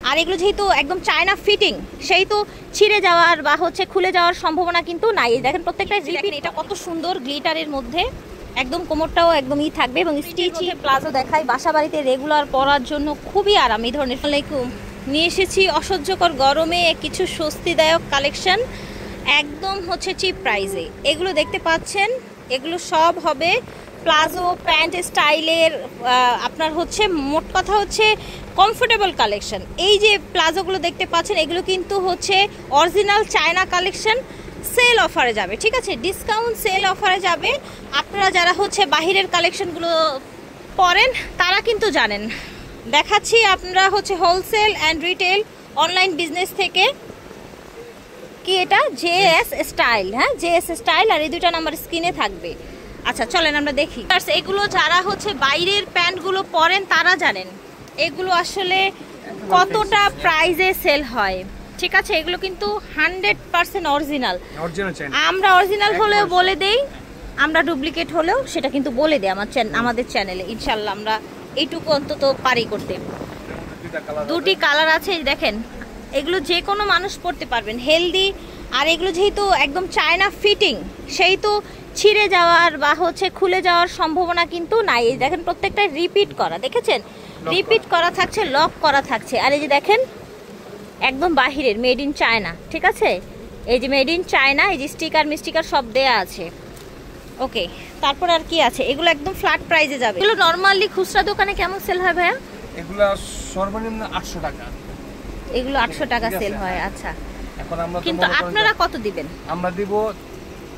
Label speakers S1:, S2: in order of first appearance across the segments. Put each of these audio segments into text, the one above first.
S1: আর এগুলো যেহেতু একদম চায়না ফিটিং, সেই তো ছিঁড়ে যাওয়ার বা হচ্ছে খুলে যাওয়ার সম্ভাবনা কিন্তু নাই। দেখেন প্রত্যেকটা রিপিট। এটা কত সুন্দর গ্লিটারের মধ্যে, একদম কোমরটাও একদম থাকবে এবং স্টিচি প্লাজো দেখাই বাসা বাড়িতে রেগুলার পরার জন্য খুবই আরাম এই ধরনের। আসসালামাইকুম, নিয়ে এসেছি অসহ্যকর গরমে কিছু স্বস্তিদায়ক কালেকশন, একদম হচ্ছে চিপ প্রাইসে। এগুলো দেখতে পাচ্ছেন, এগুলো সব হবে প্লাজো প্যান্ট স্টাইলের। আপনার হচ্ছে মোট কথা হচ্ছে কমফোর্টেবল কালেকশন। এই যে প্লাজোগুলো দেখতে পাচ্ছেন, এগুলো কিন্তু হচ্ছে অরিজিনাল চায়না কালেকশন। সেল অফারে যাবে, ঠিক আছে, ডিসকাউন্ট সেল অফারে যাবে। আপনারা যারা হচ্ছে বাহিরের কালেকশনগুলো পরেন তারা কিন্তু জানেন। দেখাচ্ছি আপনারা হচ্ছে wholesale and retail online business থেকে। কি এটা জেএস স্টাইল, হ্যাঁ জেএস স্টাইল, আর এই দুটো নাম্বার স্ক্রিনে থাকবে। আচ্ছা চলেন আমরা দেখি। এগুলো যারা হচ্ছে বাইরের প্যান্টগুলো পরেন তারা জানেন এগুলো আসলে কতটা প্রাইজে সেল হয়, ঠিক আছে। এগুলো কিন্তু 100% অরিজিনাল। আমরা অরিজিনাল হলেও বলে দেই, আমরা ডুপ্লিকেট হলেও সেটা কিন্তু বলে দেই আমাদের চ্যানেলে। ইনশাল্লাহ আমরা এইটুকু অন্তত পারি করতে। দুটি কালার আছে, দেখেন এগুলো যে কোনো মানুষ পরতে পারবেন, হেলদি। আর এগুলো যেহেতু একদম চায়না ফিটিং, সেই তো ছিঁড়ে যাওয়ার বা হচ্ছে খুলে যাওয়ার সম্ভাবনা কিন্তু নাই। দেখেন প্রত্যেকটা রিপিট করা, দেখেছেন রিপিট করা থাকছে, লক করা থাকছে। আর এই যে দেখেন একদম বাহিরের মেড ইন চায়না, ঠিক আছে। এই যে মেড ইন চায়না, এই যে স্টিকার মিস্টিকার সব দেয়া আছে। ওকে, তারপর আর কি আছে? এগুলো একদম ফ্ল্যাট প্রাইসে যাবে। এগুলো নরমালি খুচরা দোকানে কেমন সেল হয় ভাইয়া?
S2: এগুলো সর্বনিম্ন 800 টাকা।
S1: এগুলো 800 টাকা সেল হয়। আচ্ছা, এখন আমরা কিন্তু আপনারা কত দিবেন?
S2: আমরা দিব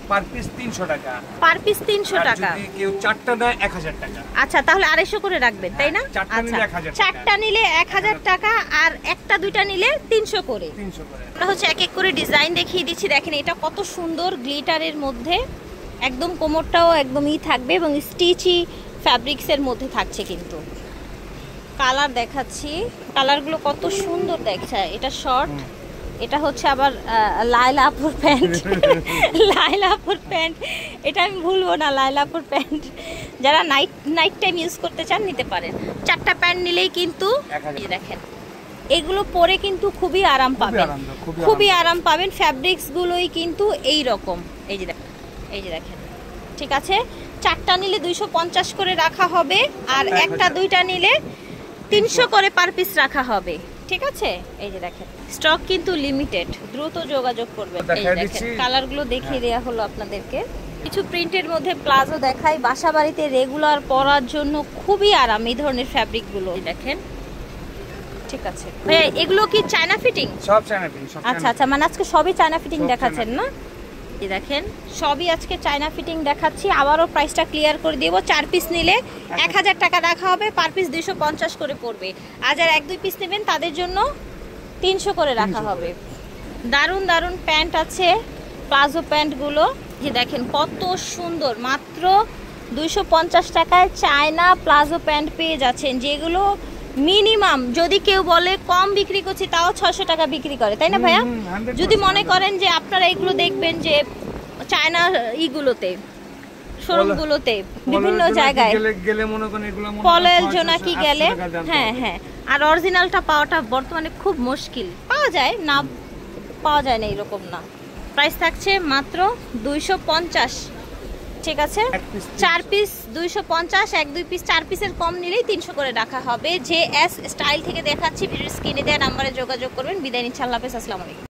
S2: পার পিস 300 টাকা।
S1: পার পিস 300 টাকা।
S2: যদি কেউ চারটা নেয় 1000 টাকা।
S1: আচ্ছা, তাহলে 250 করে রাখবেন, তাই না? আচ্ছা, চারটা নিলে 1000 টাকা, আর একটা দুইটা নিলে 300 করে।
S2: 300 করে।
S1: আমরা হচ্ছে এক এক করে ডিজাইন দেখিয়ে দিচ্ছি। দেখেন এটা কত সুন্দর গ্লিটারের মধ্যে, একদম কোমরটাও একদমই থাকবে এবং স্টিচি ফ্যাব্রিক্সের মধ্যে থাকছে। কিন্তু কালার দেখাচ্ছি, কালারগুলো কত সুন্দর দেখছে। এটা শর্ট, এটা হচ্ছে আবার লায়লা আপুর প্যান্ট। লায়লা আপুর প্যান্ট, এটা আমি ভুলবো না, লায়লা আপুর প্যান্ট। যারা নাইট টাইম ইউজ করতে চান নিতে পারেন। চারটা প্যান্ট নিলেই কিন্তু দেখেন এগুলো পরে কিন্তু খুবই আরাম পাবেন, খুবই আরাম পাবেন। ফ্যাব্রিক্সগুলোই কিন্তু এই রকম। এই যে দেখেন, ঠিক আছে। চারটা নিলে 250 করে রাখা হবে, আর একটা দুইটা নিলে 300 করে পার পিস রাখা হবে, ঠিক আছে। এই যে দেখেন স্টক কিন্তু লিমিটেড, দ্রুত যোগাযোগ করবেন। এই দেখেন কালারগুলো দেখিয়ে দেওয়া হলো আপনাদেরকে। কিছু প্রিন্টের মধ্যে প্লাজো দেখাই, বাসা বাড়িতে রেগুলার পরার জন্য খুবই আরাম এই ধরনের ফ্যাব্রিকগুলো। দেখেন, ঠিক আছে ভাইয়া, এগুলো কি চায়না ফিটিং?
S2: সব চায়না ফিটিং।
S1: আচ্ছা আচ্ছা, মানে আজকে সবই চায়না ফিটিং দেখাচ্ছেন না? দেখেন সবই আজকে চায়না ফিটিং দেখাচ্ছি। আবারও প্রাইসটা ক্লিয়ার করে দিব। 4 পিস নিলে 1000 টাকা রাখা হবে, পার পিস 250 করে পড়বে। আর যারা 1-2 পিস নেবেন তাদের জন্য 300 করে রাখা হবে। দারুণ দারুণ প্যান্ট আছে, প্লাজো প্যান্টগুলো যে দেখেন কত সুন্দর। মাত্র 250 টাকায় চায়না প্লাজো প্যান্ট পেয়ে যাচ্ছেন, যেগুলো মিনিমাম যদি কেউ বলে কম বিক্রি করছি তাও 600 টাকা বিক্রি করে, তাই না ভাইয়া? যদি মনে করেন যে আপনারা এগুলো দেখবেন যে চায়না ইগুলোতে, শোরুমগুলোতে, বিভিন্ন জায়গায় পলয়েল জোনাকি গেলে, হ্যাঁ হ্যাঁ, আর অরিজিনালটা পাওয়াটা বর্তমানে খুব মুশকিল। পাওয়া যায় না, পাওয়া যায় না এরকম না। প্রাইস থাকছে মাত্র 250, ঠিক আছে। 4 পিস 250, 1-2 পিস 4 পিসের কম নিলেই 300 করে রাখা হবে। যে এস স্টাইল থেকে দেখাচ্ছি, ভিডিওর স্ক্রিনে দেওয়া নাম্বারে যোগাযোগ করবেন। বিদায় নিচ্ছি, আল্লাহ হাফেজ, আসসালামু আলাইকুম।